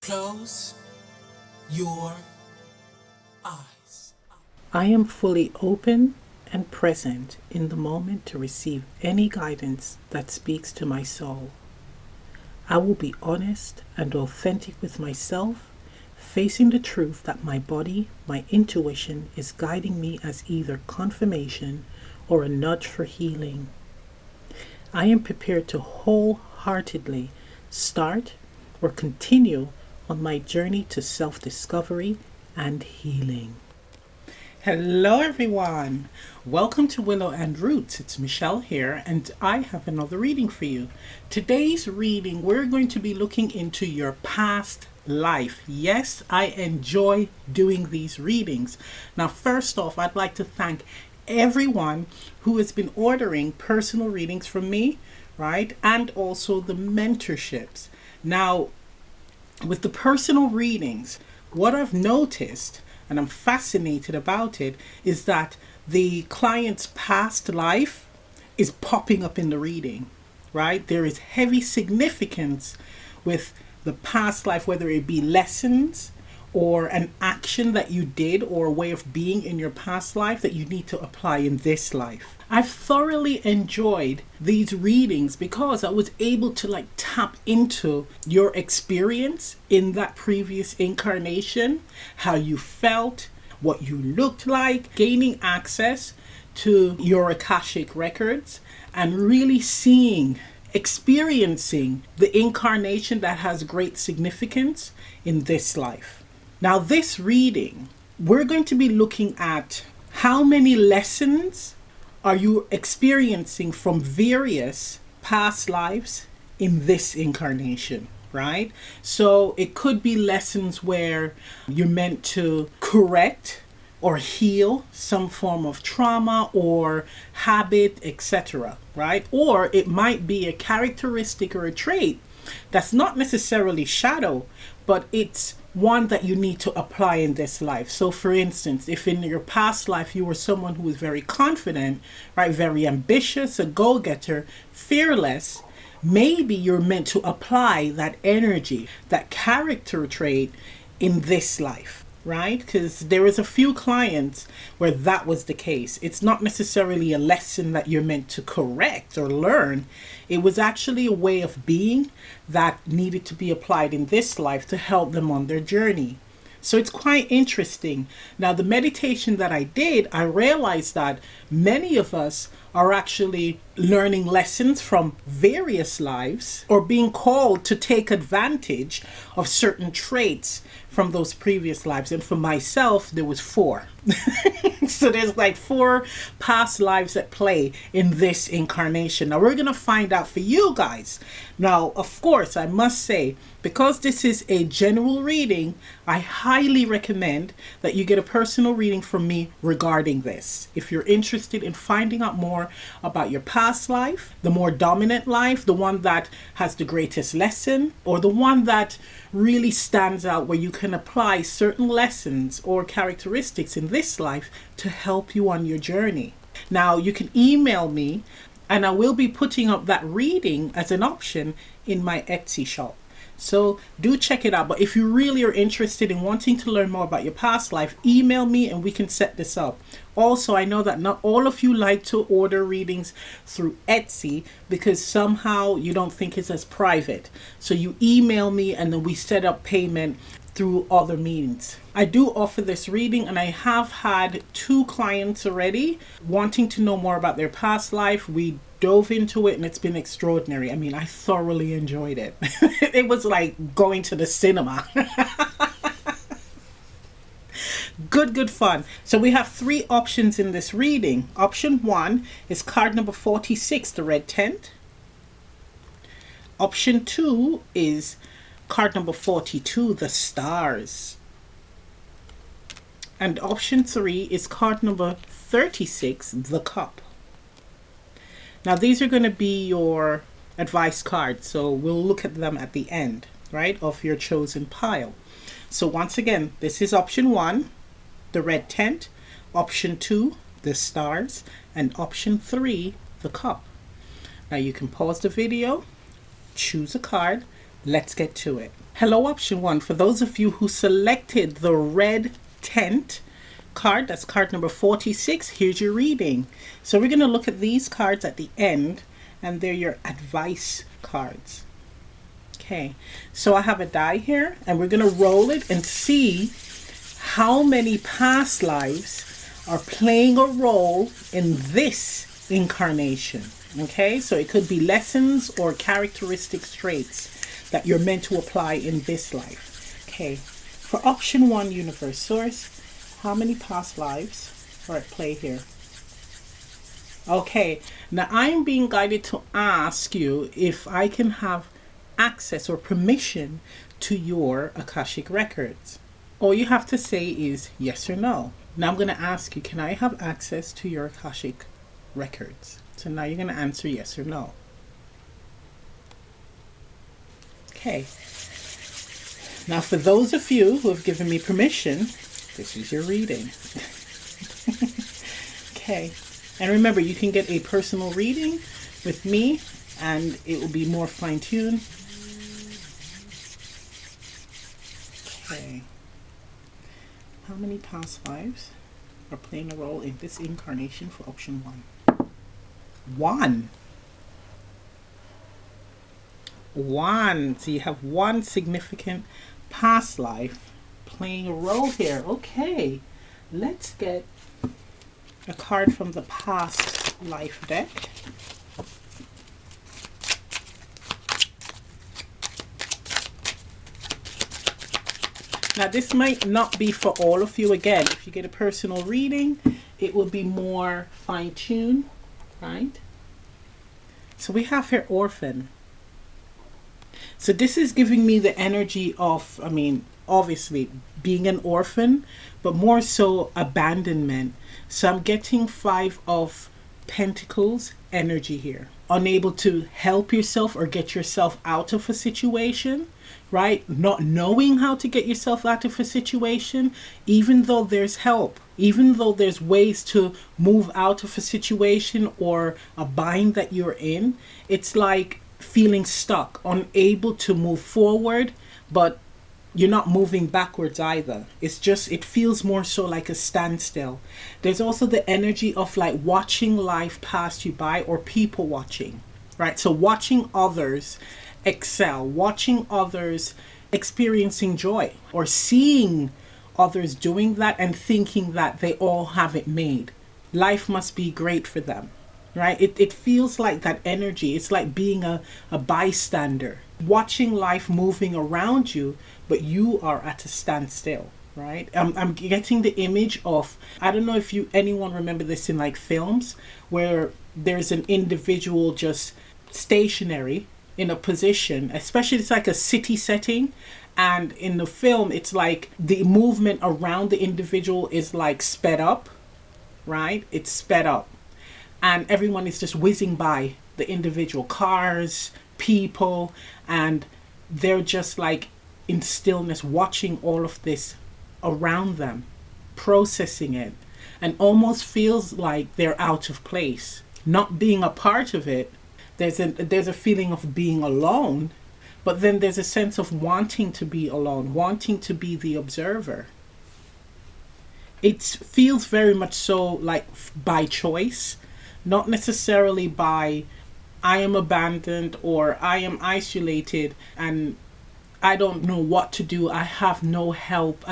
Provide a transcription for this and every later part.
Close your eyes. I am fully open and present in the moment to receive any guidance that speaks to my soul. I will be honest and authentic with myself, facing the truth that my body, my intuition is guiding me as either confirmation or a nudge for healing. I am prepared to wholeheartedly start or continue on my journey to self-discovery and healing. Hello everyone, welcome to Willow and Roots. It's Michelle here and I have another reading for you. Today's reading, we're going to be looking into your past life. Yes, I enjoy doing these readings. Now first off, I'd like to thank everyone who has been ordering personal readings from me, right? And also the mentorships. Now, with the personal readings, what I've noticed, and I'm fascinated about it, is that the client's past life is popping up in the reading, right? There is heavy significance with the past life, whether it be lessons or an action that you did or a way of being in your past life that you need to apply in this life. I've thoroughly enjoyed these readings because I was able to tap into your experience in that previous incarnation, how you felt, what you looked like, gaining access to your Akashic records and really experiencing the incarnation that has great significance in this life. Now, this reading, we're going to be looking at how many lessons are you experiencing from various past lives in this incarnation, right? So it could be lessons where you're meant to correct or heal some form of trauma or habit, etc., right? Or it might be a characteristic or a trait that's not necessarily shadow, but it's one that you need to apply in this life. So for instance, if in your past life you were someone who was very confident, right, very ambitious, a go-getter, fearless, maybe you're meant to apply that energy, that character trait in this life, right? Because there is a few clients where that was the case. It's not necessarily a lesson that you're meant to correct or learn. It was actually a way of being that needed to be applied in this life to help them on their journey. So it's quite interesting. Now, the meditation that I did, I realized that many of us are actually learning lessons from various lives or being called to take advantage of certain traits from those previous lives. And for myself, there was 4. So there's 4 past lives at play in this incarnation. Now we're going to find out for you guys. Now, of course, I must say, because this is a general reading, I highly recommend that you get a personal reading from me regarding this. If you're interested in finding out more about your past life, the more dominant life, the one that has the greatest lesson, or the one that really stands out where you can apply certain lessons or characteristics in this life to help you on your journey. Now, you can email me and I will be putting up that reading as an option in my Etsy shop. So do check it out. But if you really are interested in wanting to learn more about your past life, email me and we can set this up. Also, I know that not all of you like to order readings through Etsy because somehow you don't think it's as private. So you email me and then we set up payment through other means. I do offer this reading and I have had 2 clients already wanting to know more about their past life. We dove into it and it's been extraordinary. I mean, I thoroughly enjoyed it. It was like going to the cinema. Good fun. So we have 3 options in this reading. Option 1 is card number 46, the red tent. Option 2 is card number 42, the stars. And option 3 is card number 36, the cup. Now these are going to be your advice cards, so we'll look at them at the end, right, of your chosen pile. So once again, this is option 1, the red tent, option 2, the stars, and option 3, the cup. Now you can pause the video, choose a card, let's get to it. Hello, option one. For those of you who selected the red tent card, that's card number 46, here's your reading. So we're going to look at these cards at the end, and they're your advice cards. Okay, so I have a die here, and we're going to roll it and see how many past lives are playing a role in this incarnation. Okay, so it could be lessons or characteristic traits that you're meant to apply in this life. Okay, for option one, universe source, how many past lives are at play here? Okay, now I'm being guided to ask you if I can have access or permission to your Akashic records. All you have to say is yes or no. Now I'm going to ask you, can I have access to your Akashic records? So now you're going to answer yes or no. Okay. Now for those of you who have given me permission, this is your reading. Okay. And remember, you can get a personal reading with me and it will be more fine-tuned. Okay. How many past lives are playing a role in this incarnation for option one? One. So you have one significant past life playing a role here. Okay. Let's get a card from the past life deck. Now this might not be for all of you. Again, if you get a personal reading, it will be more fine-tuned, right? So we have here orphan. So this is giving me the energy of, I mean, obviously being an orphan, but more so abandonment. So I'm getting 5 of Pentacles energy here. Unable to help yourself or get yourself out of a situation, right? Not knowing how to get yourself out of a situation, even though there's help, even though there's ways to move out of a situation or a bind that you're in. It's like feeling stuck, unable to move forward, but you're not moving backwards either. It's just, it feels more so like a standstill. There's also the energy of like watching life pass you by, or people watching, right? So watching others excel, watching others experiencing joy, or seeing others doing that and thinking that they all have it made. Life must be great for them, right? It feels like that energy. It's like being a bystander, watching life moving around you, but you are at a standstill, right? I'm getting the image of, I don't know if anyone remember this in like films, where there's an individual just stationary in a position, especially it's like a city setting, and in the film it's like the movement around the individual is like sped up, right? It's sped up and everyone is just whizzing by the individual cars, people, and they're just like in stillness watching all of this around them, processing it, and almost feels like they're out of place, not being a part of it. There's a feeling of being alone, but then there's a sense of wanting to be alone, wanting to be the observer. It feels very much so like by choice, not necessarily by I am abandoned or I am isolated and I don't know what to do, I have no help.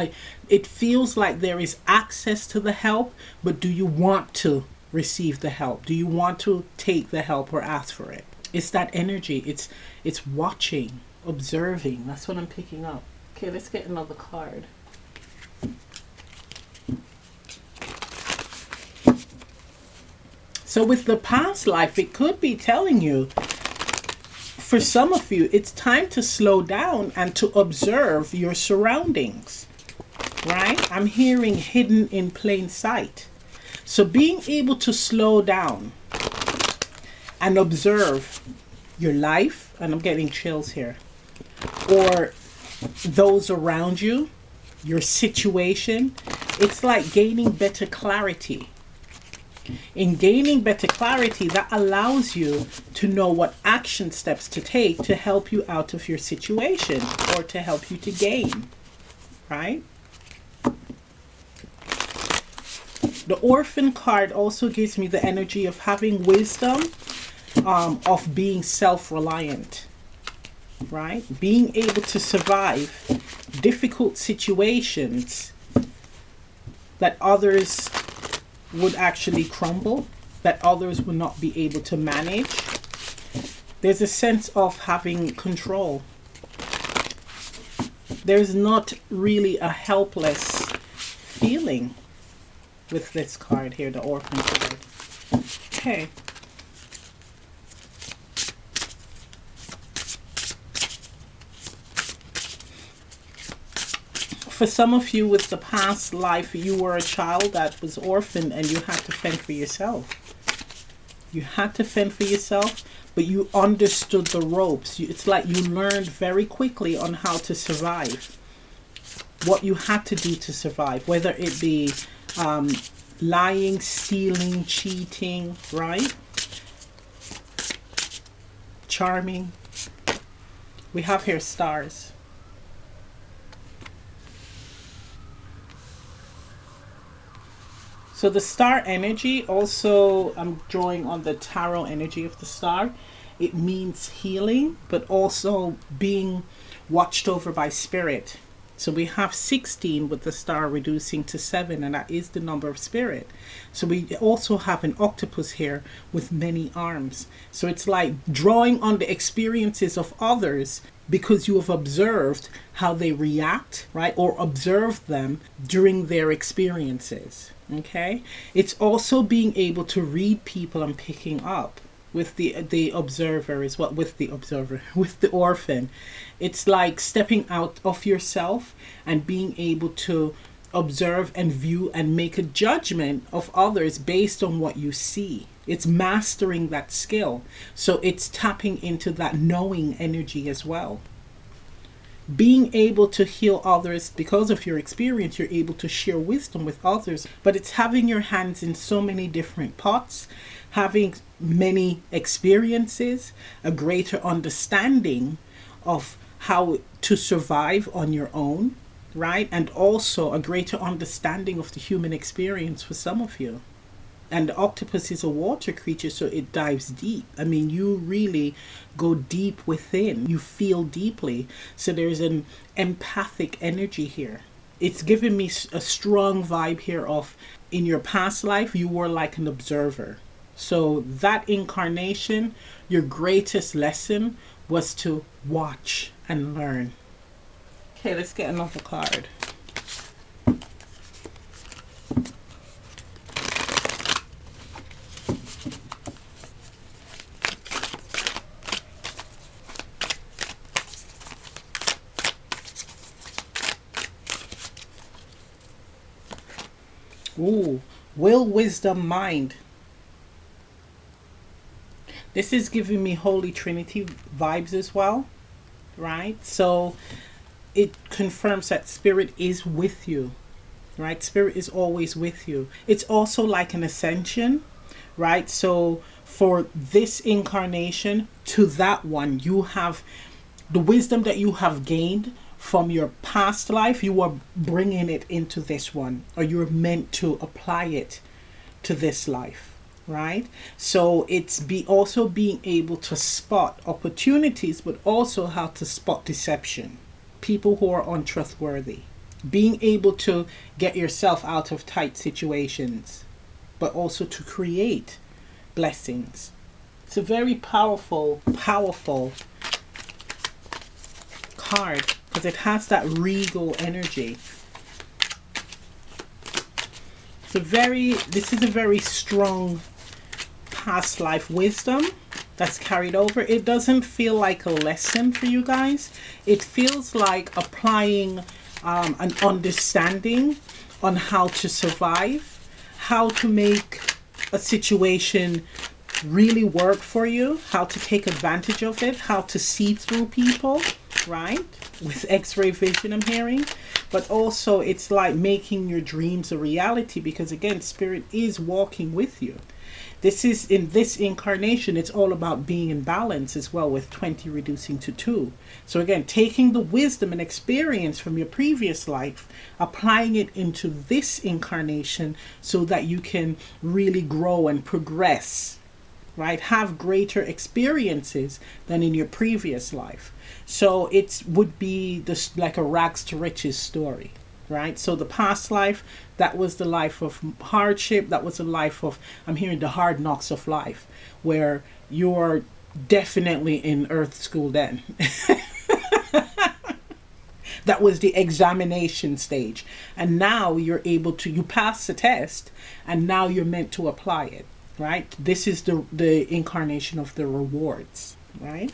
It feels like there is access to the help, but do you want to receive the help? Do you want to take the help or ask for it? It's that energy. It's watching, observing. That's what I'm picking up. Okay, let's get another card. So with the past life, it could be telling you, for some of you, it's time to slow down and to observe your surroundings, right? I'm hearing hidden in plain sight. So being able to slow down and observe your life, and I'm getting chills here, or those around you, your situation, it's like gaining better clarity. In gaining better clarity, that allows you to know what action steps to take to help you out of your situation or to help you to gain, right? The Orphan card also gives me the energy of having wisdom, of being self-reliant, right? Being able to survive difficult situations that others would actually crumble, that others would not be able to manage. There's a sense of having control. There's not really a helpless feeling with this card here, the Orphan card. Okay. For some of you with the past life, you were a child that was orphaned and you had to fend for yourself. You had to fend for yourself, but you understood the ropes. It's like you learned very quickly on how to survive. What you had to do to survive, whether it be lying, stealing, cheating, right? Charming. We have here stars. So the star energy, also I'm drawing on the tarot energy of the star. It means healing, but also being watched over by spirit. So we have 16 with the star reducing to 7, and that is the number of spirit. So we also have an octopus here with many arms. So it's like drawing on the experiences of others because you have observed how they react, right? Or observed them during their experiences. Okay, it's also being able to read people and picking up with the observer as well, with the orphan. It's like stepping out of yourself and being able to observe and view and make a judgment of others based on what you see. It's mastering that skill. So it's tapping into that knowing energy as well. Being able to heal others because of your experience, you're able to share wisdom with others, but it's having your hands in so many different pots, having many experiences, a greater understanding of how to survive on your own, right? And also a greater understanding of the human experience for some of you. And the octopus is a water creature, so it dives deep. I mean, you really go deep within. You feel deeply. So there's an empathic energy here. It's giving me a strong vibe here of, in your past life, you were like an observer. So that incarnation, your greatest lesson was to watch and learn. Okay, let's get another card. Ooh, will, wisdom, mind. This is giving me Holy Trinity vibes as well, right? So it confirms that spirit is with you, right? Spirit is always with you. It's also like an ascension, right? So for this incarnation to that one, you have the wisdom that you have gained from your past life, you are bringing it into this one, or you're meant to apply it to this life, right? So it's also being able to spot opportunities, but also how to spot deception, people who are untrustworthy, being able to get yourself out of tight situations, but also to create blessings. It's a very powerful card because it has that regal energy. This is a very strong past life wisdom that's carried over. It doesn't feel like a lesson for you guys. It feels like applying an understanding on how to survive, how to make a situation really work for you, how to take advantage of it, how to see through people, right? With X-ray vision, I'm hearing. but also it's like making your dreams a reality, because again, spirit is walking with you. This is, in this incarnation, it's all about being in balance as well, with 20 reducing to 2. So again, taking the wisdom and experience from your previous life, applying it into this incarnation so that you can really grow and progress, right? Have greater experiences than in your previous life. So it would be this, like a rags to riches story, right? So the past life, that was the life of hardship. That was the life of, I'm hearing, the hard knocks of life, where you're definitely in earth school then. That was the examination stage. And now you're able to, you pass the test, and now you're meant to apply it, right? This is the incarnation of the rewards, right?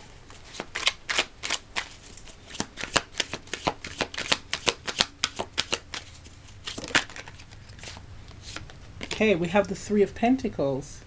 Okay, we have the Three of Pentacles.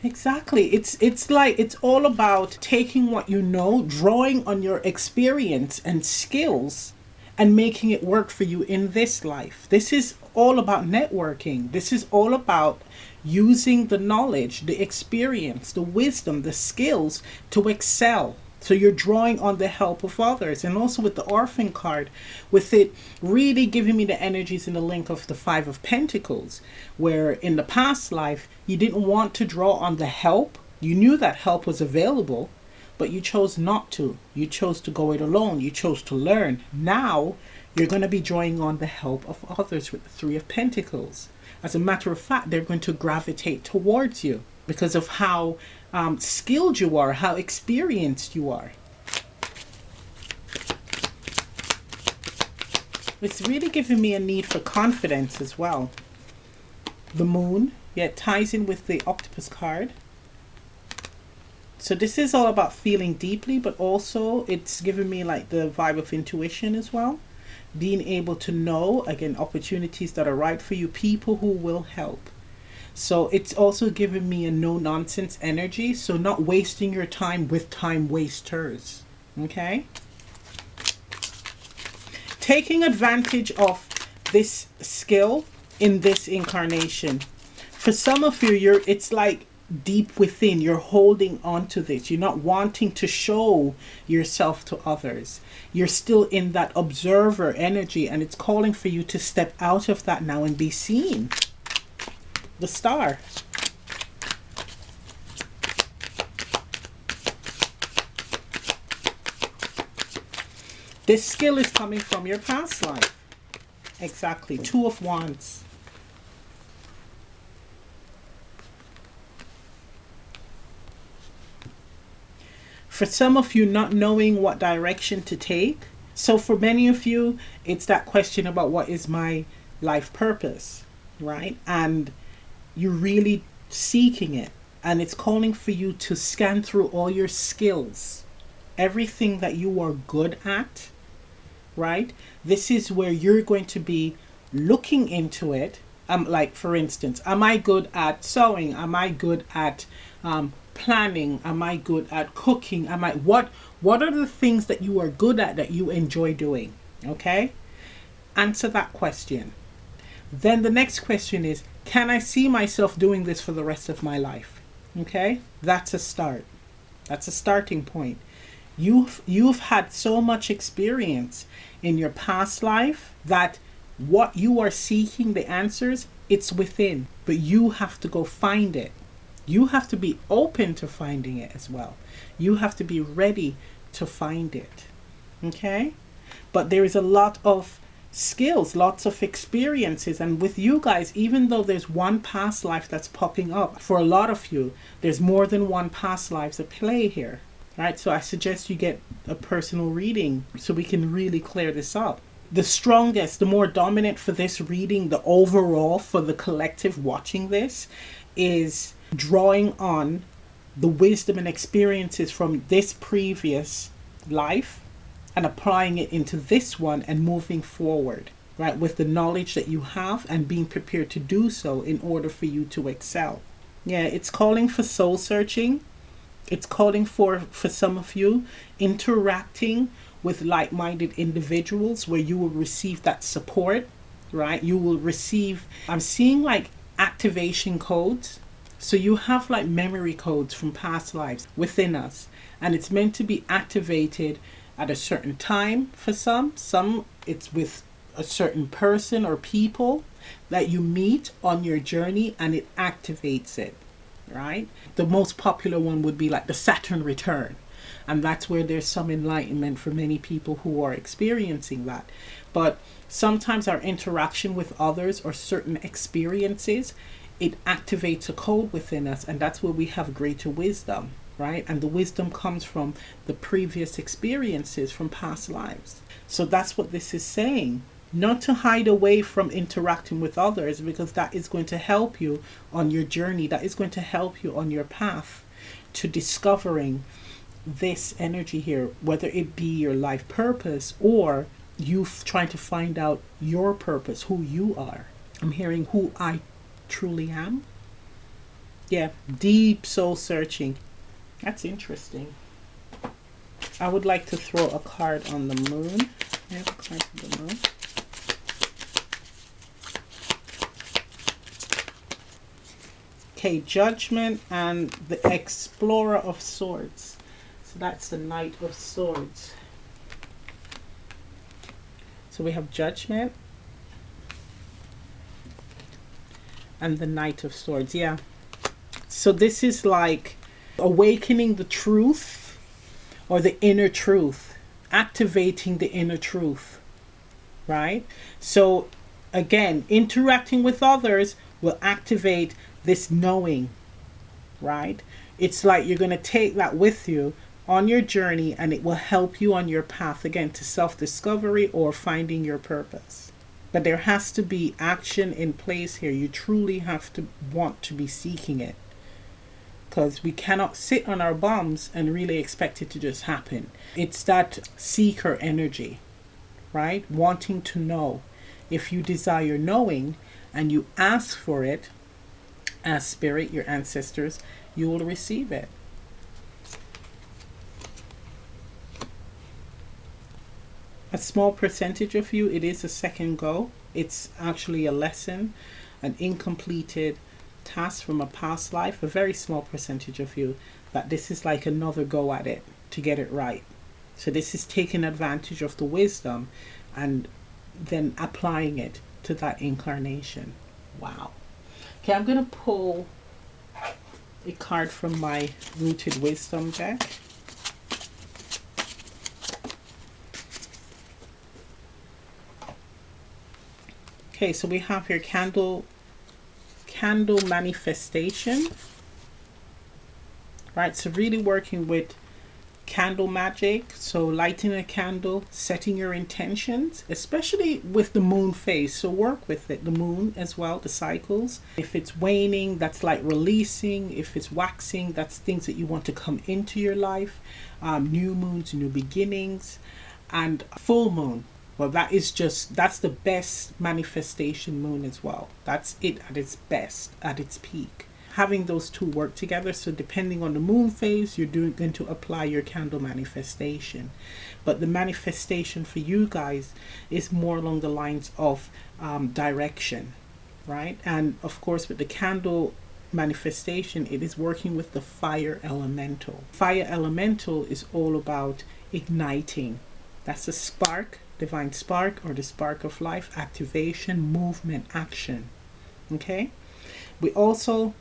Exactly. It's like, it's all about taking what you know, drawing on your experience and skills, and making it work for you in this life. This is all about networking. This is all about using the knowledge, the experience, the wisdom, the skills to excel. So you're drawing on the help of others. And also with the Orphan card, with it really giving me the energies in the link of the Five of Pentacles, where in the past life, you didn't want to draw on the help. You knew that help was available, but you chose not to. You chose to go it alone. You chose to learn. Now, you're going to be drawing on the help of others with the Three of Pentacles. As a matter of fact, they're going to gravitate towards you because of how skilled you are, how experienced you are. It's really giving me a need for confidence as well. The Moon, yeah, it ties in with the Octopus card. So this is all about feeling deeply, but also it's giving me like the vibe of intuition as well. Being able to know, again, opportunities that are right for you, people who will help. So it's also giving me a no-nonsense energy. So not wasting your time with time wasters. Okay? Taking advantage of this skill in this incarnation. For some of you, it's like deep within. You're holding on to this. You're not wanting to show yourself to others. You're still in that observer energy, and it's calling for you to step out of that now and be seen. The Star. This skill is coming from your past life. Exactly. Two of Wands. For some of you, not knowing what direction to take. So for many of you, it's that question about what is my life purpose, right? And you're really seeking it, and it's calling for you to scan through all your skills, everything that you are good at, right? This is where you're going to be looking into it. Like for instance, am I good at sewing? Am I good at planning? Am I good at cooking? What are the things that you are good at that you enjoy doing? Okay, answer that question. Then the next question is, can I see myself doing this for the rest of my life? Okay, that's a start. That's a starting point. You've had so much experience in your past life that what you are seeking, the answers, it's within, but you have to go find it. You have to be open to finding it as well. You have to be ready to find it. Okay, but there is a lot of skills, lots of experiences, and with you guys, even though there's one past life that's popping up, for a lot of you there's more than one past lives at play here, right? So I suggest you get a personal reading so we can really clear this up. The strongest, the more dominant for this reading, the overall for the collective watching this, is drawing on the wisdom and experiences from this previous life and applying it into this one and moving forward, right, with the knowledge that you have and being prepared to do so in order for you to excel. Yeah, it's calling for soul searching. It's calling for some of you, interacting with like-minded individuals where you will receive that support, right? You will receive, I'm seeing like activation codes. So you have like memory codes from past lives within us, and it's meant to be activated at a certain time for some it's with a certain person or people that you meet on your journey, and it activates it, right? The most popular one would be like the Saturn return, and that's where there's some enlightenment for many people who are experiencing that. But sometimes our interaction with others or certain experiences, it activates a code within us, and that's where we have greater wisdom, right? And the wisdom comes from the previous experiences from past lives. So that's what this is saying. Not to hide away from interacting with others, because that is going to help you on your journey. That is going to help you on your path to discovering this energy here, whether it be your life purpose or you trying to find out your purpose, who you are. I'm hearing who I truly am. Yeah, deep soul searching. That's interesting. I would like to throw a card on the moon. I have a card for the moon. Okay, Judgment and the Explorer of Swords. So that's the Knight of Swords. So we have Judgment and the Knight of Swords. Yeah. So this is like awakening the truth or the inner truth, activating the inner truth, right? So again, interacting with others will activate this knowing, right? It's like you're going to take that with you on your journey, and it will help you on your path again to self-discovery or finding your purpose. But there has to be action in place here. You truly have to want to be seeking it, because we cannot sit on our bums and really expect it to just happen. It's that seeker energy, right? Wanting to know. If you desire knowing and you ask for it as spirit, your ancestors, you will receive it. A small percentage of you, it is a second go. It's actually a lesson, an incompleted task from a past life. A very small percentage of you, that this is like another go at it to get it right. So this is taking advantage of the wisdom and then applying it to that incarnation. Wow. Okay, I'm going to pull a card from my Rooted Wisdom deck. Okay, so we have here candle manifestation. Right, so really working with candle magic. So lighting a candle, setting your intentions, especially with the moon phase. So work with it, the moon as well, the cycles. If it's waning, that's like releasing. If it's waxing, that's things that you want to come into your life. New moons, new beginnings, and full moon. Well, that's the best manifestation moon as well. That's it at its best, at its peak. Having those two work together. So depending on the moon phase, you're going to apply your candle manifestation. But the manifestation for you guys is more along the lines of direction, right? And of course, with the candle manifestation, it is working with the fire elemental. Fire elemental is all about igniting. That's a spark, divine spark, or the spark of life, activation, movement, action. Okay? We also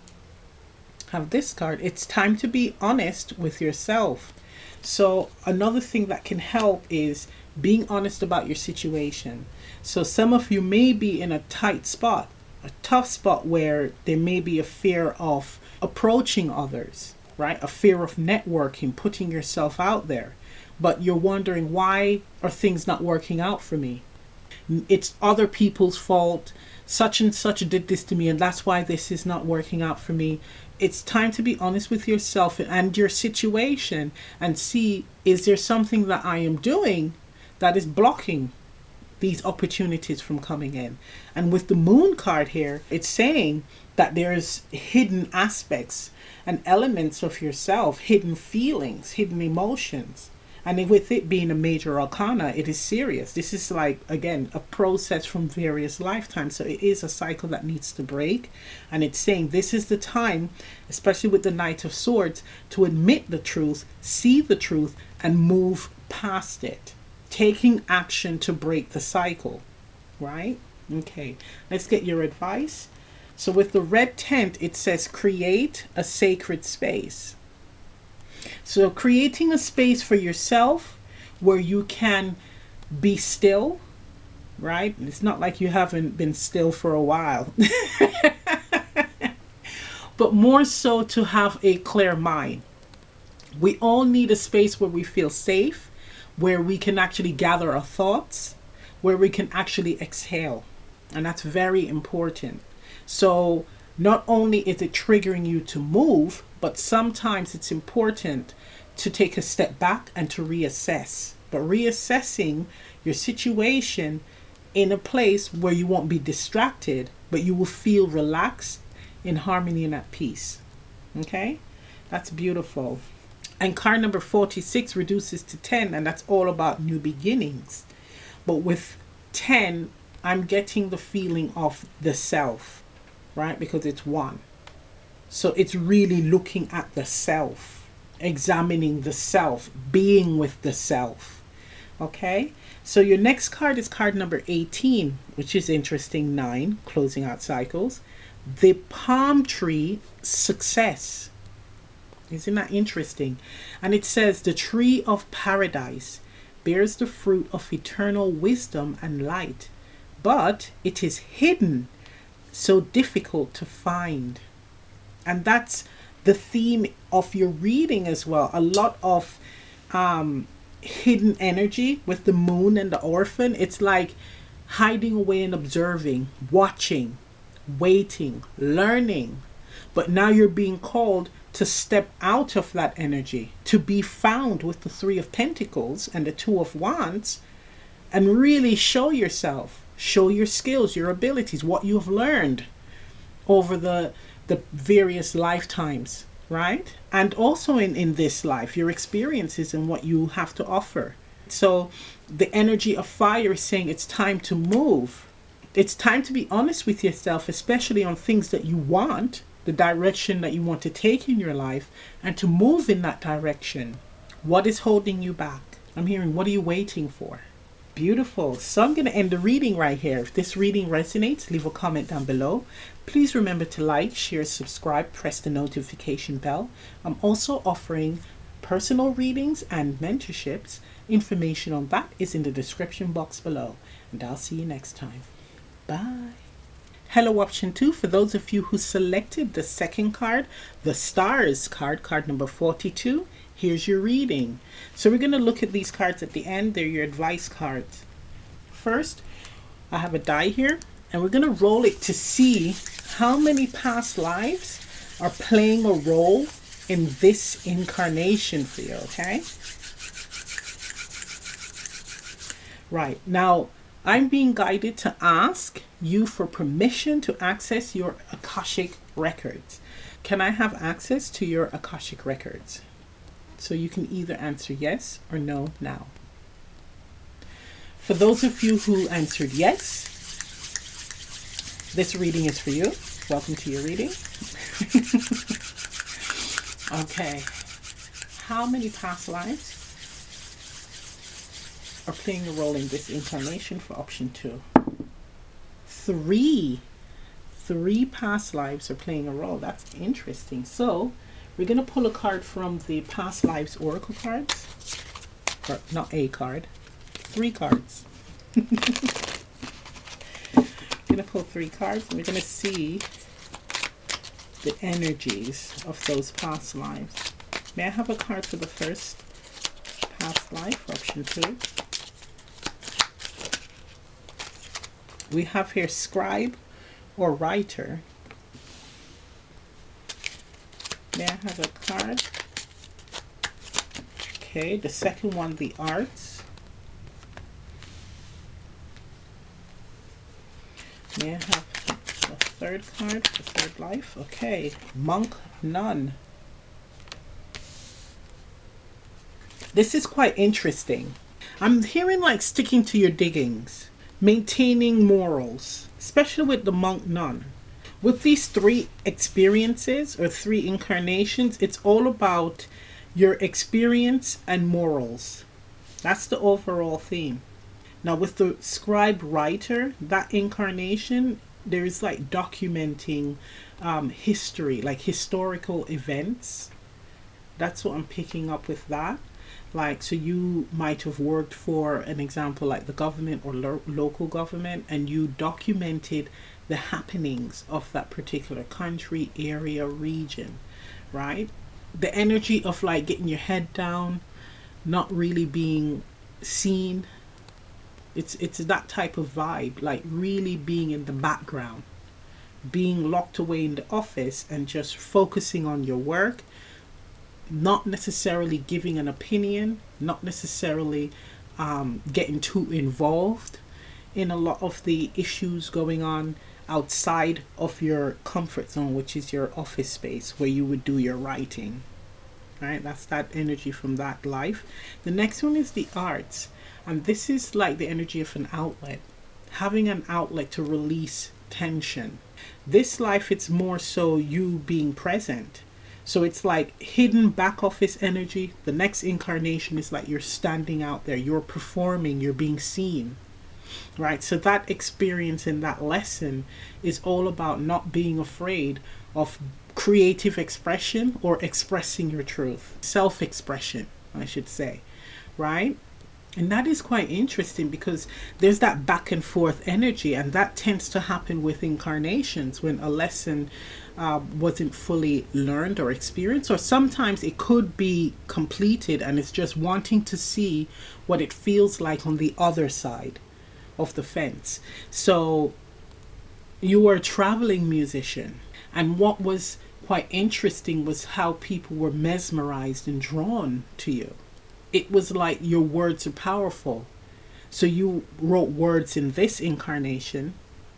have this card. It's time to be honest with yourself. So another thing that can help is being honest about your situation. So some of you may be in a tight spot, a tough spot, where there may be a fear of approaching others, right? A fear of networking, putting yourself out there. But you're wondering, why are things not working out for me? It's other people's fault. Such and such did this to me, and that's why this is not working out for me. It's time to be honest with yourself and your situation and see, is there something that I am doing that is blocking these opportunities from coming in? And with the moon card here, it's saying that there's hidden aspects and elements of yourself, hidden feelings, hidden emotions And with it being a major arcana, it is serious. This is like, again, a process from various lifetimes. So it is a cycle that needs to break. And it's saying this is the time, especially with the Knight of Swords, to admit the truth, see the truth, and move past it. Taking action to break the cycle, right? Okay, let's get your advice. So with the red tent, it says create a sacred space. So creating a space for yourself where you can be still, right? It's not like you haven't been still for a while. But more so to have a clear mind. We all need a space where we feel safe, where we can actually gather our thoughts, where we can actually exhale. And that's very important. So not only is it triggering you to move, but sometimes it's important to take a step back and to reassess. But reassessing your situation in a place where you won't be distracted, but you will feel relaxed, in harmony, and at peace. Okay? That's beautiful. And card number 46 reduces to 10, and that's all about new beginnings. But with 10, I'm getting the feeling of the self, right? Because it's 1. So it's really looking at the self, examining the self, being with the self. Okay? So your next card is card number 18, which is interesting. 9, closing out cycles. The palm tree success. Isn't that interesting? And it says the tree of paradise bears the fruit of eternal wisdom and light, but it is hidden, so difficult to find. And that's the theme of your reading as well. A lot of hidden energy with the moon and the orphan. It's like hiding away and observing, watching, waiting, learning. But now you're being called to step out of that energy, to be found with the 3 of Pentacles and the 2 of Wands, and really show yourself, show your skills, your abilities, what you have learned over the various lifetimes, right? And also in this life, your experiences and what you have to offer. So the energy of fire is saying it's time to move. It's time to be honest with yourself, especially on things that you want, the direction that you want to take in your life, and to move in that direction. What is holding you back? I'm hearing, what are you waiting for? Beautiful. So I'm going to end the reading right here. If this reading resonates, leave a comment down below. Please remember to like, share, subscribe, press the notification bell. I'm also offering personal readings and mentorships. Information on that is in the description box below. And I'll see you next time. Bye. Hello, option 2. For those of you who selected the second card, the Stars card, card number 42, here's your reading. So we're going to look at these cards at the end. They're your advice cards. First, I have a die here, and we're going to roll it to see how many past lives are playing a role in this incarnation for you, okay? Right, now I'm being guided to ask you for permission to access your Akashic records. Can I have access to your Akashic records? So you can either answer yes or no now. For those of you who answered yes, this reading is for you. Welcome to your reading. Okay. How many past lives are playing a role in this incarnation for option 2? 3 past lives are playing a role. That's interesting. So we're going to pull a card from the past lives oracle cards, or not a card, 3 cards. I'm going to pull 3 cards, and we're going to see the energies of those past lives. May I have a card for the first past life, option 2? We have here scribe or writer. May I have a card? Okay, the second one, the arts. May I have a third card, the third life? Okay, monk, nun. This is quite interesting. I'm hearing like sticking to your diggings, maintaining morals, especially with the monk nun. With these three experiences or three incarnations, it's all about your experience and morals. That's the overall theme. Now, with the scribe writer, that incarnation, there is like documenting history, like historical events. That's what I'm picking up with that. Like, so you might have worked for an example like the government or local government, and you documented the happenings of that particular country, area, region, right? The energy of like getting your head down, not really being seen. It's that type of vibe, like really being in the background, being locked away in the office and just focusing on your work, not necessarily giving an opinion, not necessarily getting too involved in a lot of the issues going on outside of your comfort zone, which is your office space where you would do your writing. Right? That's that energy from that life. The next one is the arts. And this is like the energy of an outlet, having an outlet to release tension. This life, it's more so you being present. So it's like hidden back office energy. The next incarnation is like you're standing out there, you're performing, you're being seen. Right? So that experience and that lesson is all about not being afraid of creative expression or expressing your truth. Self-expression, I should say. Right? And that is quite interesting because there's that back and forth energy, and that tends to happen with incarnations when a lesson wasn't fully learned or experienced, or sometimes it could be completed and it's just wanting to see what it feels like on the other side of the fence. So you were a traveling musician, and what was quite interesting was how people were mesmerized and drawn to you. It was like your words are powerful. So you wrote words in this incarnation,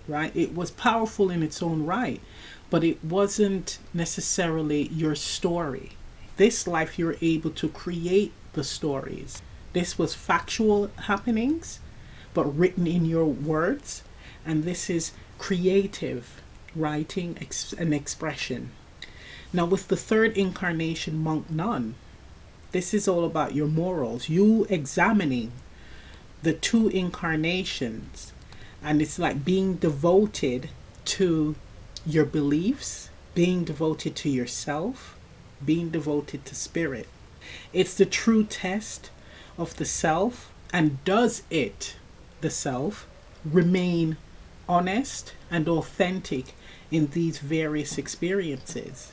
right? It was powerful in its own right, but it wasn't necessarily your story. This life, you're able to create the stories. This was factual happenings, but written in your words. And this is creative writing and expression. Now, with the third incarnation, monk nun, this is all about your morals, you examining the two incarnations, and it's like being devoted to your beliefs, being devoted to yourself, being devoted to spirit. It's the true test of the self, and does it, the self, remain honest and authentic in these various experiences?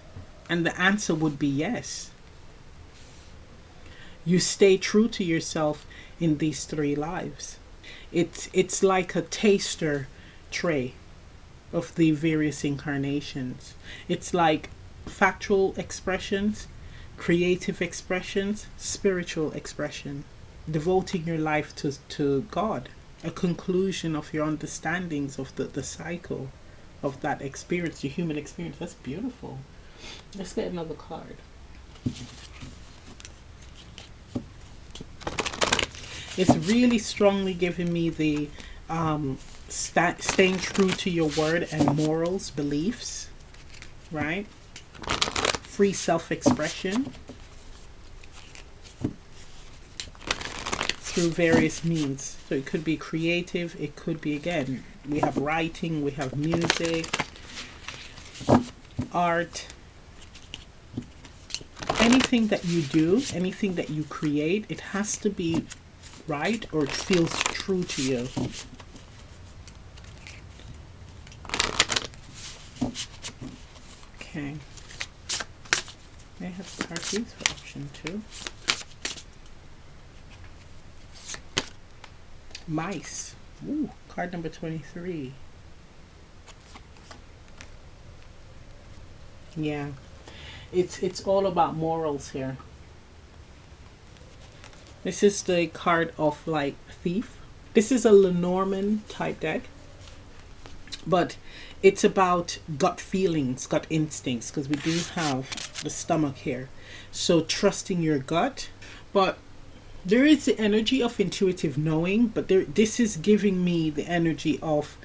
And the answer would be yes. You stay true to yourself in these three lives. It's like a taster tray of the various incarnations. It's like factual expressions, creative expressions, spiritual expression, devoting your life to God, a conclusion of your understandings of the cycle of that experience, your human experience. That's beautiful. Let's get another card. It's really strongly giving me the staying true to your word and morals, beliefs, right? Free self-expression through various means. So it could be creative, it could be, again, we have writing, we have music, art, anything that you do, anything that you create, it has to be right, or it feels true to you. Okay. May have card keys for option 2. Mice. Ooh, card number 23. Yeah. It's all about morals here. This is the card of like thief. This is a Lenormand type deck, but it's about gut feelings, gut instincts, because we do have the stomach here. So trusting your gut, but There is the energy of intuitive knowing, but this is giving me the energy of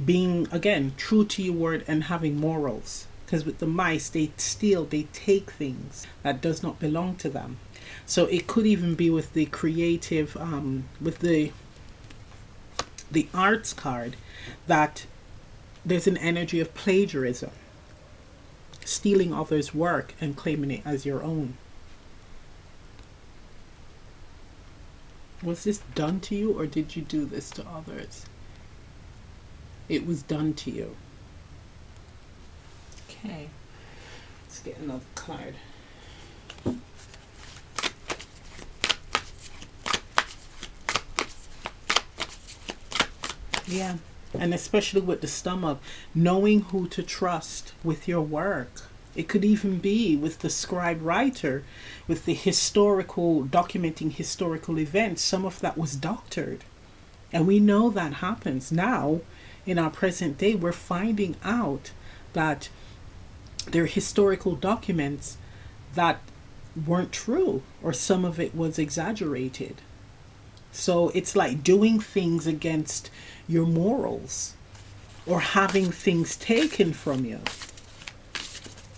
being, again, true to your word and having morals. Because with the mice, they steal, they take things that does not belong to them. So it could even be with the creative, with the arts card, that there's an energy of plagiarism, stealing others' work and claiming it as your own. Was this done to you, or did you do this to others? It was done to you. Okay, let's get another card. Yeah, and especially with the stomach, knowing who to trust with your work. It could even be with the scribe writer, with the historical, documenting historical events. Some of that was doctored. And we know that happens. Now, in our present day, we're finding out that there are historical documents that weren't true, or some of it was exaggerated. So it's like doing things against your morals, or having things taken from you.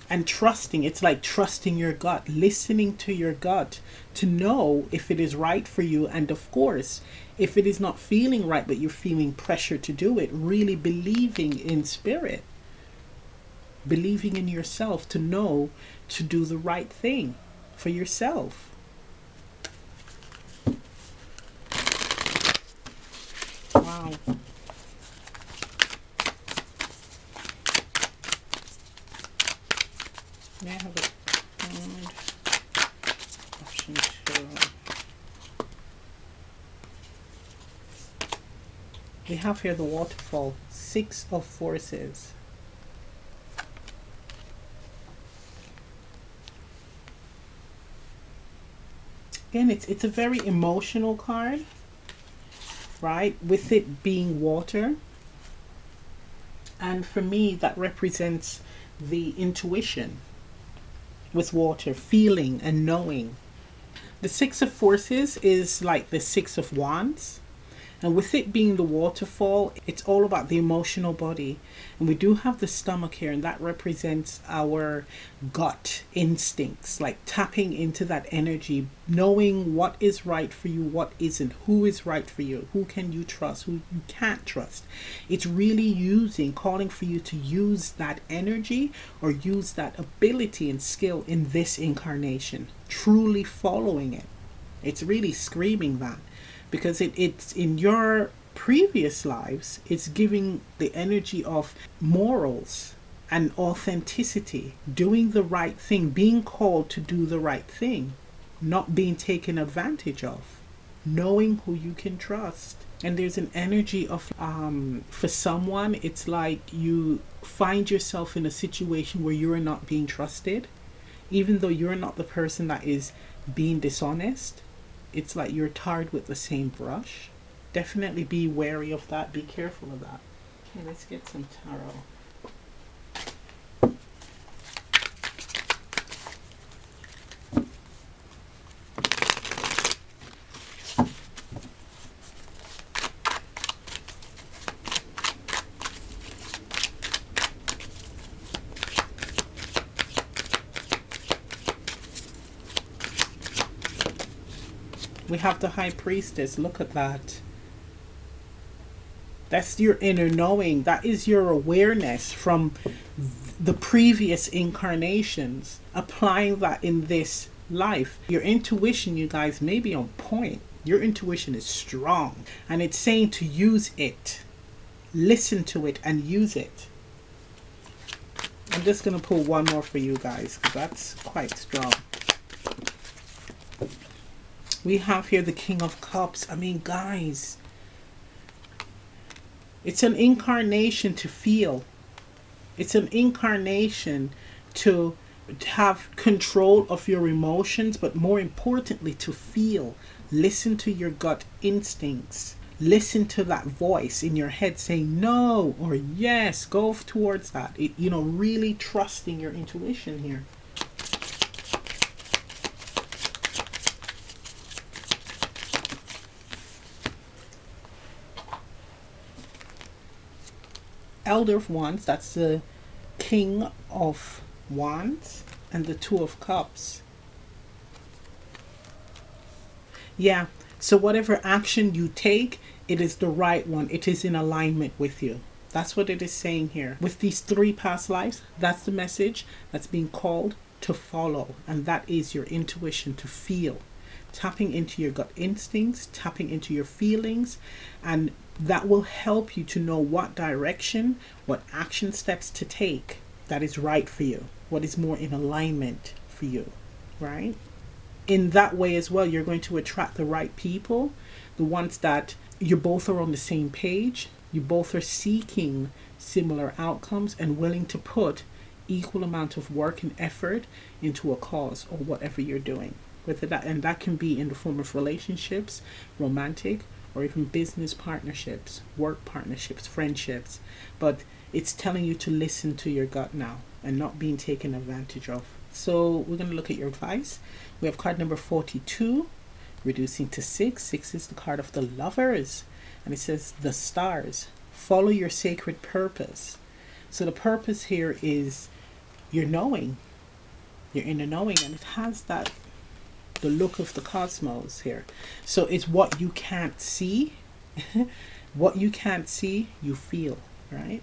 And trusting, it's like trusting your gut, listening to your gut to know if it is right for you. And of course, if it is not feeling right, but you're feeling pressure to do it, really believing in spirit, believing in yourself to know to do the right thing for yourself. Wow. May I have a card? Option 2. We have here the waterfall, 6 of forces. Again, it's a very emotional card, right? With it being water. And for me, that represents the intuition with water, feeling and knowing. The 6 of forces is like the 6 of wands. And with it being the waterfall, it's all about the emotional body. And we do have the stomach here, and that represents our gut instincts, like tapping into that energy, knowing what is right for you, what isn't, who is right for you, who can you trust, who you can't trust. It's really calling for you to use that energy or use that ability and skill in this incarnation, truly following it. It's really screaming that. Because it's in your previous lives, it's giving the energy of morals and authenticity, doing the right thing, being called to do the right thing, not being taken advantage of, knowing who you can trust. And there's an energy of, for someone, it's like you find yourself in a situation where you're not being trusted, even though you're not the person that is being dishonest. It's like you're tarred with the same brush. Definitely be wary of that. Be careful of that. Okay, let's get some tarot. We have the High Priestess. Look at that. That's your inner knowing. That is your awareness from the previous incarnations. Applying that in this life. Your intuition, you guys, may be on point. Your intuition is strong. And it's saying to use it. Listen to it and use it. I'm just going to pull one more for you guys, because that's quite strong. We have here the King of Cups. I mean, guys, it's an incarnation to feel. It's an incarnation to have control of your emotions, but more importantly, to feel. Listen to your gut instincts. Listen to that voice in your head saying no or yes. Go towards that. Really trusting your intuition here. Elder of Wands, that's the King of Wands, and the Two of Cups. Yeah, so whatever action you take, it is the right one. It is in alignment with you. That's what it is saying here. With these 3 past lives, that's the message that's being called to follow. And that is your intuition, to feel. Tapping into your gut instincts, tapping into your feelings. And that will help you to know what direction, what action steps to take that is right for you. What is more in alignment for you, right? In that way as well, you're going to attract the right people, the ones that you both are on the same page, you both are seeking similar outcomes and willing to put equal amount of work and effort into a cause or whatever you're doing. And that can be in the form of relationships, romantic, or even business partnerships, work partnerships, friendships. But it's telling you to listen to your gut now and not being taken advantage of. So we're going to look at your advice. We have card number 42, reducing to 6. 6 is the card of the Lovers. And it says, the stars, follow your sacred purpose. So the purpose here is your knowing, your inner knowing. And it has that, the look of the cosmos here. So it's what you can't see. What you can't see, you feel, right?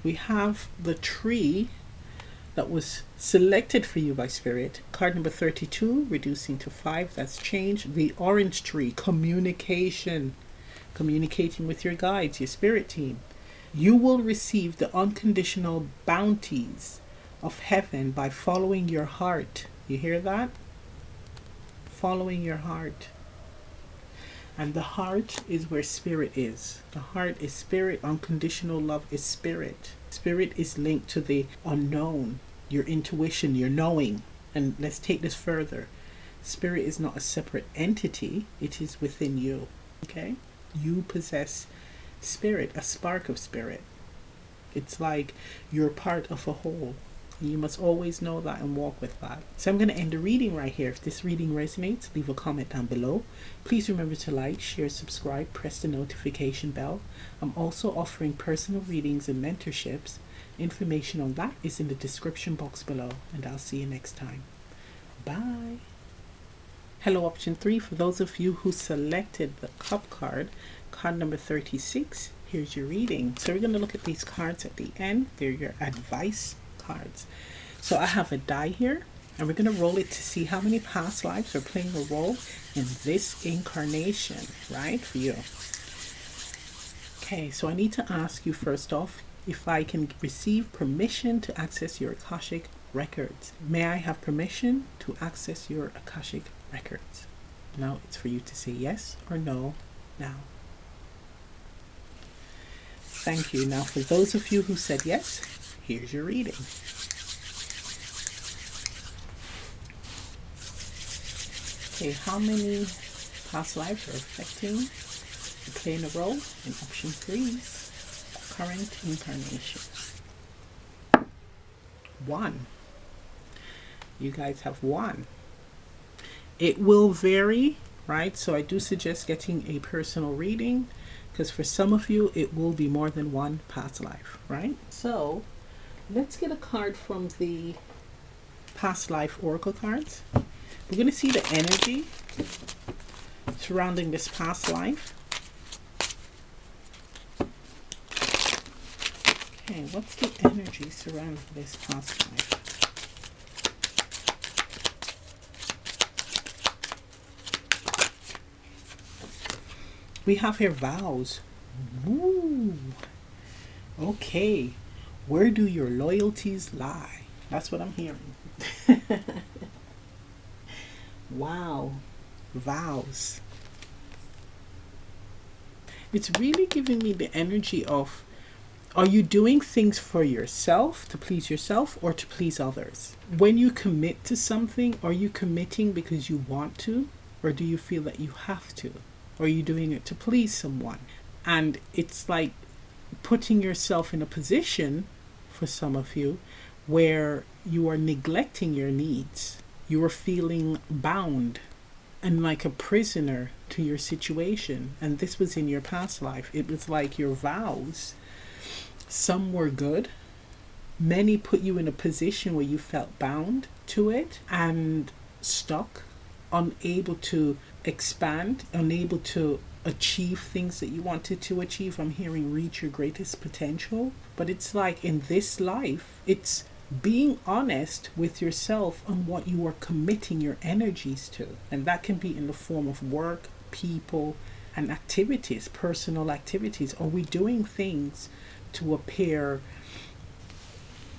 We have the tree that was selected for you by Spirit. Card number 32, reducing to 5. That's changed. The orange tree, communication. Communicating with your guides, your spirit team. You will receive the unconditional bounties of heaven by following your heart. You hear that? Following your heart. And the heart is where spirit is. The heart is spirit. Unconditional love is spirit. Spirit is linked to the unknown, your intuition, your knowing. And let's take this further. Spirit is not a separate entity. It is within you. Okay? You possess spirit, a spark of spirit. It's like you're part of a whole. You must always know that and walk with that. So I'm going to end the reading right here. If this reading resonates, leave a comment down below. Please remember to like, share, subscribe, press the notification bell. I'm also offering personal readings and mentorships. Information on that is in the description box below. And I'll see you next time. Bye. Hello, option 3. For those of you who selected the cup card, card number 36, here's your reading. So we're going to look at these cards at the end. They're your advice cards. So I have a die here, and we're going to roll it to see how many past lives are playing a role in this incarnation, right, for you. Okay, so I need to ask you first off if I can receive permission to access your Akashic records. May I have permission to access your Akashic records? Now it's for you to say yes or no now. Thank you. Now for those of you who said yes, here's your reading. Okay, how many past lives are affecting, playing a role in option 3's current incarnation? 1. You guys have 1. It will vary, right? So I do suggest getting a personal reading, because for some of you it will be more than 1 past life, right? So let's get a card from the past life oracle cards. We're going to see the energy surrounding this past life. Okay, what's the energy surrounding this past life? We have here vows. Ooh. Okay. Where do your loyalties lie? That's what I'm hearing. Wow. Vows. It's really giving me the energy of, are you doing things for yourself, to please yourself, or to please others? When you commit to something, are you committing because you want to, or do you feel that you have to? Or are you doing it to please someone? And it's like putting yourself in a position, for some of you, where you are neglecting your needs. You are feeling bound and like a prisoner to your situation. And this was in your past life. It was like your vows Some were good. Many put you in a position where you felt bound to it and stuck, unable to expand, unable to achieve things that you wanted to achieve. I'm hearing reach your greatest potential. But it's like in this life, it's being honest with yourself on what you are committing your energies to. And that can be in the form of work, people, and activities, personal activities. Are we doing things to appear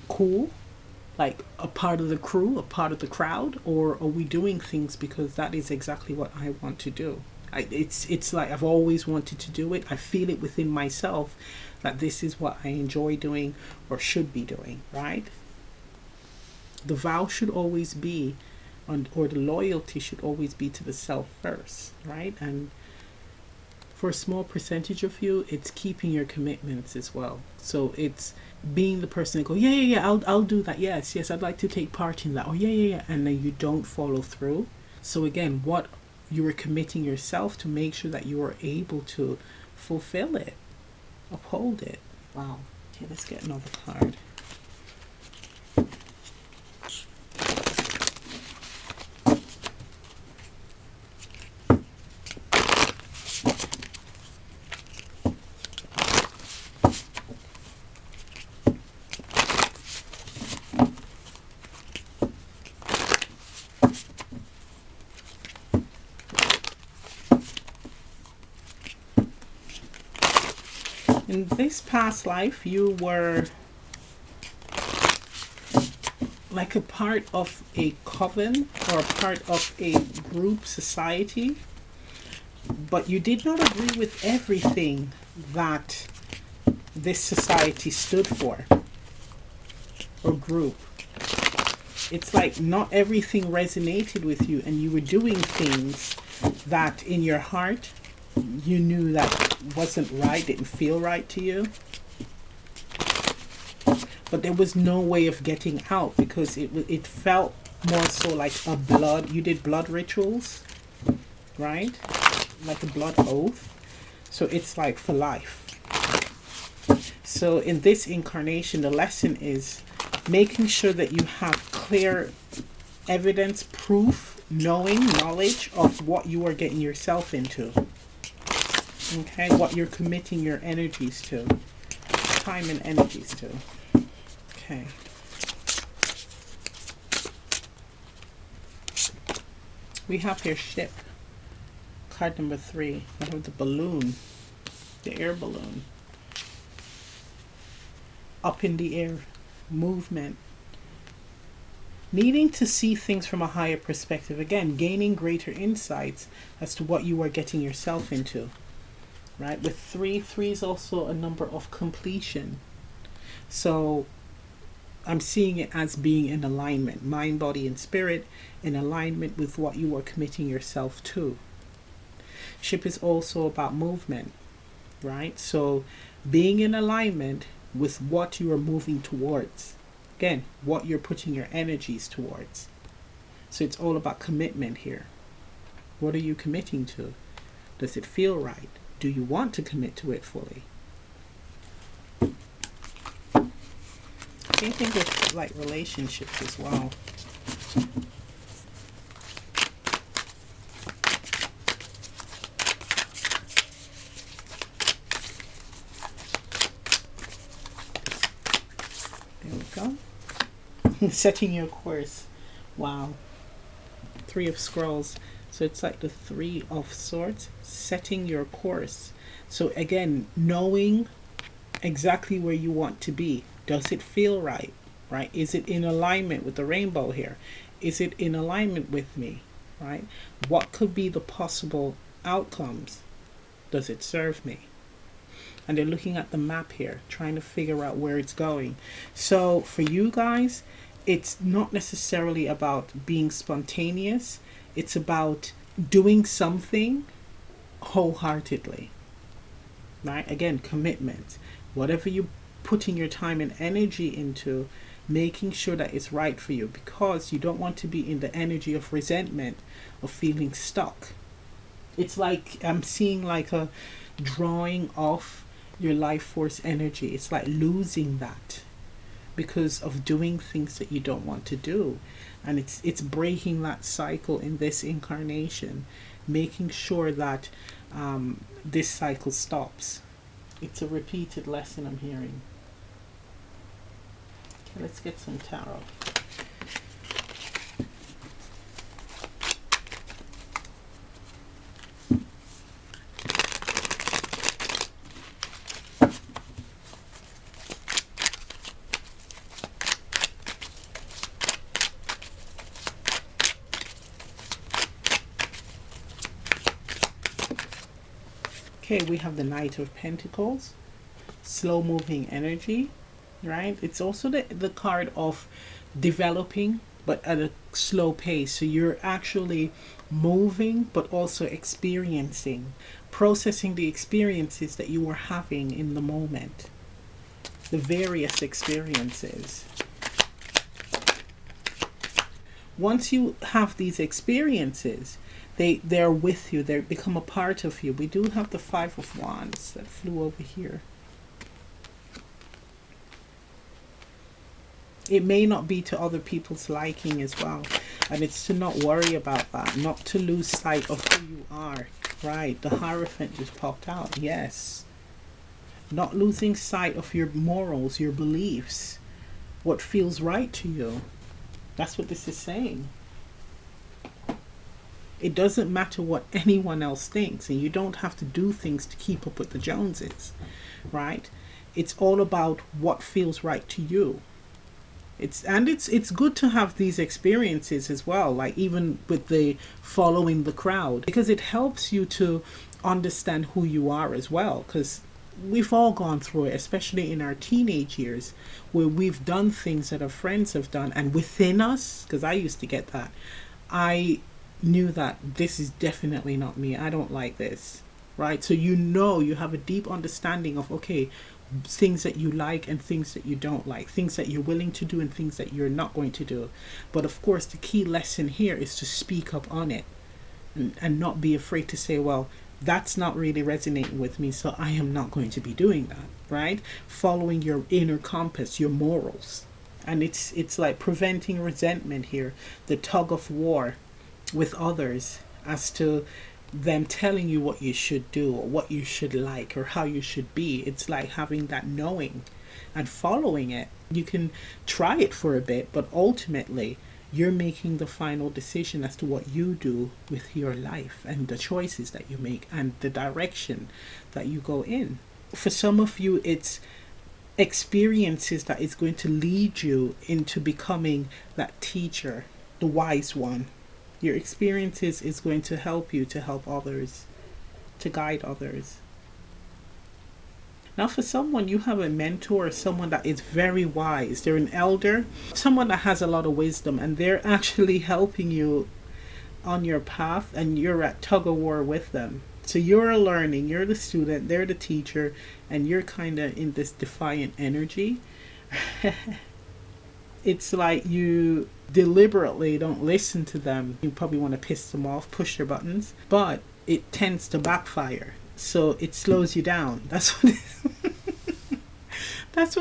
cool, like a part of the crew, a part of the crowd, or are we doing things because that is exactly what I want to do? It's like I've always wanted to do it. I feel it within myself that this is what I enjoy doing or should be doing, right? The vow should always be, or the loyalty should always be to the self first, right? And for a small percentage of you, it's keeping your commitments as well. So it's being the person that go, yeah, I'll do that. Yes, I'd like to take part in that. Oh, yeah. And then you don't follow through. So again, what you are committing yourself to, make sure that you are able to fulfill it, uphold it. Wow. Okay, let's get another card. In this past life, you were like a part of a coven or a part of a group society, but you did not agree with everything that this society stood for or group. It's like not everything resonated with you, and you were doing things that in your heart you knew that wasn't right, didn't feel right to you. But there was no way of getting out because it felt more so like a blood. You did blood rituals, right? Like a blood oath. So it's like for life. So in this incarnation, the lesson is making sure that you have clear evidence, proof, knowledge of what you are getting yourself into. Okay, what you're committing your energies to, time and energies to. Okay. We have here ship. Card number 3. I have the balloon, the air balloon. Up in the air, movement. Needing to see things from a higher perspective. Again, gaining greater insights as to what you are getting yourself into. Right? With 3 is also a number of completion. So I'm seeing it as being in alignment, mind, body, and spirit, in alignment with what you are committing yourself to. Ship is also about movement, right? So being in alignment with what you are moving towards. Again, what you're putting your energies towards. So it's all about commitment here. What are you committing to? Does it feel right? Do you want to commit to it fully? Same thing with like relationships as well. There we go. Setting your course. Wow. 3 of Scrolls. So it's like the 3 of Swords, setting your course. So again, knowing exactly where you want to be. Does it feel right? Right? Is it in alignment with the rainbow here? Is it in alignment with me? Right? What could be the possible outcomes? Does it serve me? And they're looking at the map here, trying to figure out where it's going. So for you guys, it's not necessarily about being spontaneous. It's about doing something wholeheartedly, right? Again, commitment. Whatever you're putting your time and energy into, making sure that it's right for you, because you don't want to be in the energy of resentment, of feeling stuck. It's like I'm seeing like a drawing off your life force energy. It's like losing that because of doing things that you don't want to do. And it's breaking that cycle in this incarnation, making sure that this cycle stops. It's a repeated lesson I'm hearing. Okay, let's get some tarot. Okay, we have the Knight of Pentacles, slow moving energy, right? It's also the card of developing, but at a slow pace. So you're actually moving, but also experiencing, processing the experiences that you were having in the moment, the various experiences. Once you have these experiences, they're with you, they become a part of you. We do have the Five of Wands that flew over here. It may not be to other people's liking as well, and it's to not worry about that, not to lose sight of who you are. Right, the Hierophant just popped out. Yes, not losing sight of your morals, your beliefs, what feels right to you. That's what this is saying. It doesn't matter what anyone else thinks, and you don't have to do things to keep up with the Joneses, right? It's all about what feels right to you. It's good to have these experiences as well, like even with the following the crowd, because it helps you to understand who you are as well, because we've all gone through it, especially in our teenage years, where we've done things that our friends have done, and within us, because I used to get that, I knew that this is definitely not me. I don't like this, right? So you have a deep understanding of, okay, things that you like and things that you don't like, things that you're willing to do and things that you're not going to do. But of course, the key lesson here is to speak up on it and not be afraid to say, well, that's not really resonating with me, so I am not going to be doing that, right? Following your inner compass, your morals. And it's like preventing resentment here, the tug of war with others as to them telling you what you should do or what you should like or how you should be. It's like having that knowing and following it. You can try it for a bit, but ultimately you're making the final decision as to what you do with your life and the choices that you make and the direction that you go in. For some of you, it's experiences that is going to lead you into becoming that teacher, the wise one. Your experiences is going to help you to help others, to guide others. Now for someone, you have a mentor, someone that is very wise. They're an elder, someone that has a lot of wisdom, and they're actually helping you on your path, and you're at tug of war with them. So you're learning, you're the student, they're the teacher, and you're kind of in this defiant energy. It's like you deliberately don't listen to them. You probably want to piss them off, push their buttons, but it tends to backfire. So it slows you down. That's what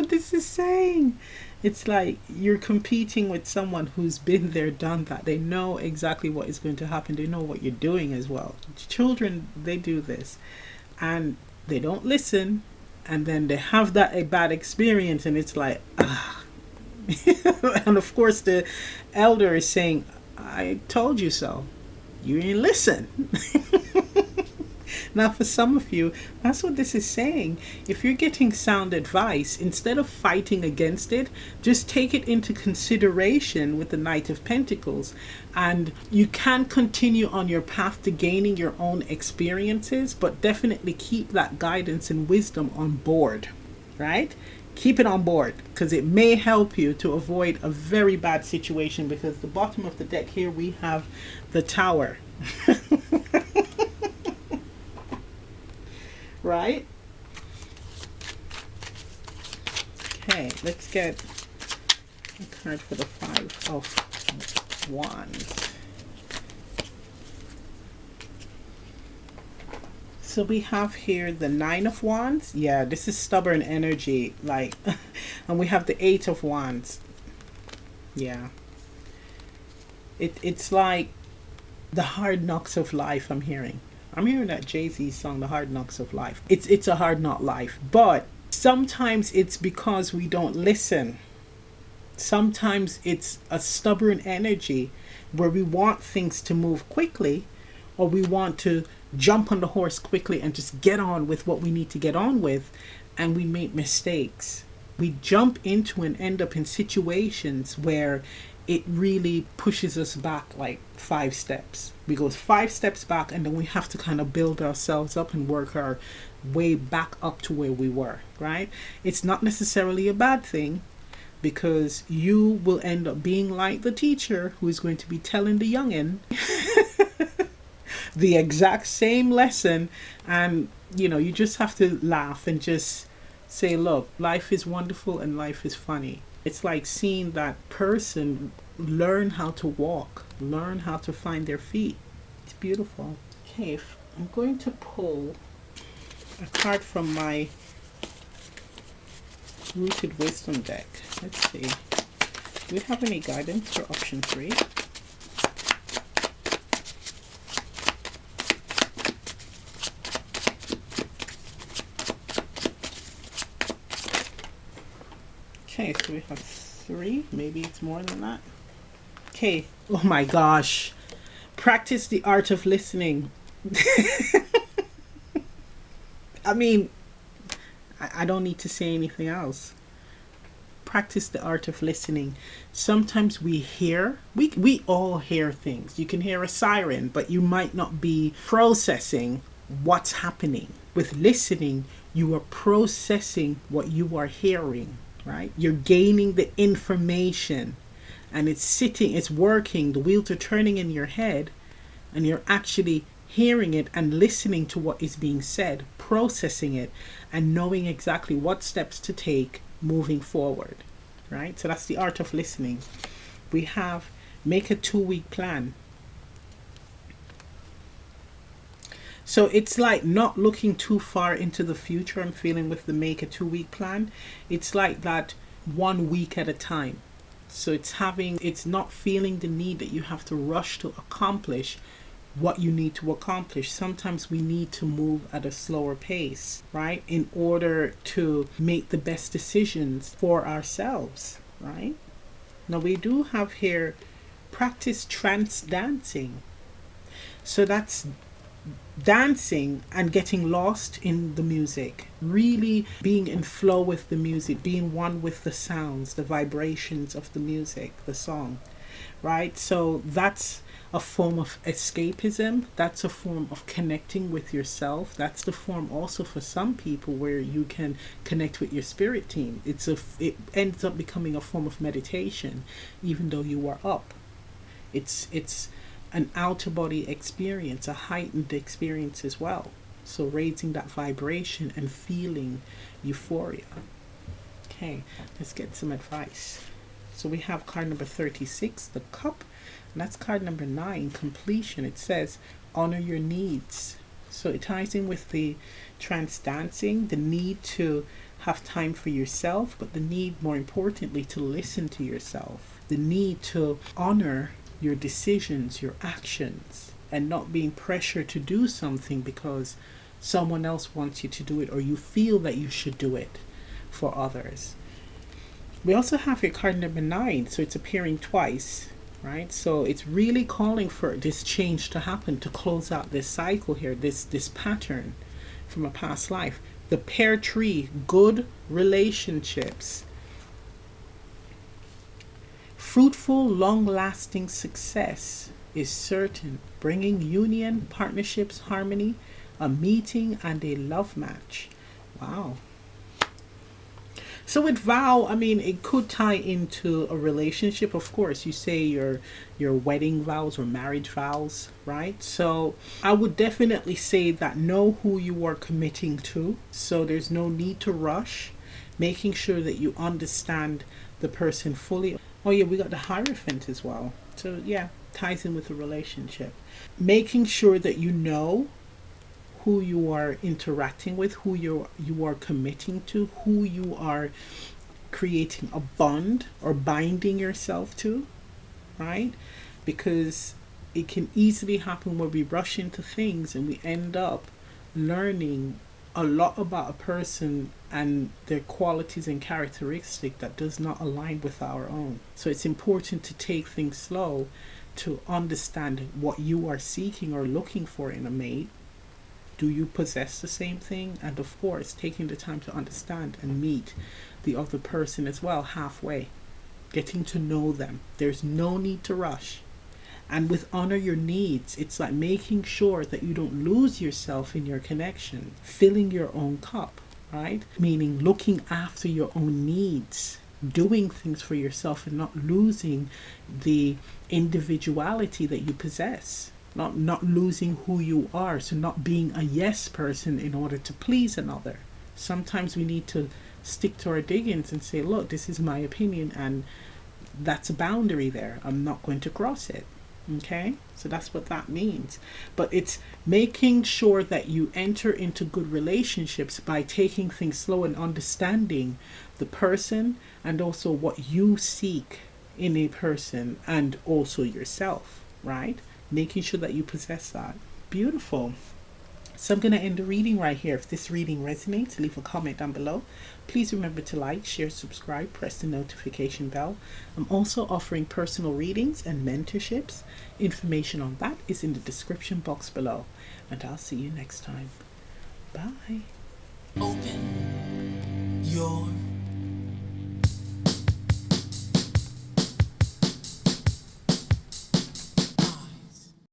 this is saying. It's like you're competing with someone who's been there, done that. They know exactly what is going to happen. They know what you're doing as well. Children, they do this. And they don't listen. And then they have a bad experience. And it's like, ah. And of course the elder is saying, I told you so. You didn't listen. Now for some of you, that's what this is saying. If you're getting sound advice, instead of fighting against it, just take it into consideration with the Knight of Pentacles, and you can continue on your path to gaining your own experiences, but definitely keep that guidance and wisdom on board, right? Keep it on board, because it may help you to avoid a very bad situation, because the bottom of the deck here we have the Tower. Right? Okay, let's get a card for the Five of Wands. So we have here the Nine of Wands. Yeah, this is stubborn energy. Like, and we have the Eight of Wands. Yeah. It's like the hard knocks of life. I'm hearing that Jay-Z song, The Hard Knocks of Life. It's a hard knock life. But sometimes it's because we don't listen. Sometimes it's a stubborn energy where we want things to move quickly, or we want to jump on the horse quickly and just get on with what we need to get on with, and we make mistakes. We jump into and end up in situations where it really pushes us back like 5 steps. We go 5 steps back, and then we have to kind of build ourselves up and work our way back up to where we were, right? It's not necessarily a bad thing, because you will end up being like the teacher who is going to be telling the youngin the exact same lesson, and you just have to laugh and just say, look, life is wonderful and life is funny. It's like seeing that person learn how to walk, learn how to find their feet. It's beautiful. Okay, I'm going to pull a card from my Rooted Wisdom deck. Let's see. Do we have any guidance for option 3? Okay, so we have 3. Maybe it's more than that. Okay. Oh my gosh. Practice the art of listening. I mean, I don't need to say anything else. Practice the art of listening. Sometimes we all hear things. You can hear a siren, but you might not be processing what's happening. With listening, you are processing what you are hearing, right? You're gaining the information, and it's working. The wheels are turning in your head, and you're actually hearing it and listening to what is being said, processing it, and knowing exactly what steps to take moving forward, right? So that's the art of listening. We have make a 2-week plan. So it's like not looking too far into the future. I'm feeling with the make a 2-week plan. It's like that 1 week at a time. So it's not feeling the need that you have to rush to accomplish what you need to accomplish. Sometimes we need to move at a slower pace, right? In order to make the best decisions for ourselves, right? Now we do have here practice trance dancing. So that's dancing and getting lost in the music, really being in flow with the music, being one with the sounds, the vibrations of the music, the song, right? So that's a form of escapism. That's a form of connecting with yourself. That's the form also for some people where you can connect with your spirit team. It ends up becoming a form of meditation, even though you are up. It's an outer body experience, a heightened experience as well. So raising that vibration and feeling euphoria. Okay, let's get some advice. So we have card number 36, the cup. And that's card number 9, completion. It says, honor your needs. So it ties in with the trance dancing, the need to have time for yourself, but the need, more importantly, to listen to yourself. The need to honor your decisions, your actions, and not being pressured to do something because someone else wants you to do it, or you feel that you should do it for others. We also have your card number 9, so it's appearing twice, right? So it's really calling for this change to happen, to close out this cycle here, this pattern from a past life. The pear tree, good relationships. Fruitful, long-lasting success is certain, bringing union, partnerships, harmony, a meeting, and a love match. Wow. So with vow, I mean, it could tie into a relationship. Of course, you say your wedding vows or marriage vows, right? So I would definitely say that know who you are committing to. So there's no need to rush, making sure that you understand the person fully. Oh yeah, we got the Hierophant as well. So yeah, ties in with the relationship. Making sure that you know who you are interacting with, who you are committing to, who you are creating a bond or binding yourself to, right? Because it can easily happen where we rush into things and we end up learning a lot about a person and their qualities and characteristics that does not align with our own. So it's important to take things slow to understand what you are seeking or looking for in a mate. Do you possess the same thing? And of course, taking the time to understand and meet the other person as well halfway, getting to know them. There's no need to rush. And with honor your needs, it's like making sure that you don't lose yourself in your connection, filling your own cup, right? Meaning looking after your own needs, doing things for yourself and not losing the individuality that you possess, not losing who you are. So not being a yes person in order to please another. Sometimes we need to stick to our diggings and say, look, this is my opinion and that's a boundary there. I'm not going to cross it. Okay, so that's what that means. But it's making sure that you enter into good relationships by taking things slow and understanding the person and also what you seek in a person and also yourself, right? Making sure that you possess that. Beautiful. So I'm going to end the reading right here. If this reading resonates, leave a comment down below. Please remember to like, share, subscribe, press the notification bell. I'm also offering personal readings and mentorships. Information on that is in the description box below. And I'll see you next time. Bye. Open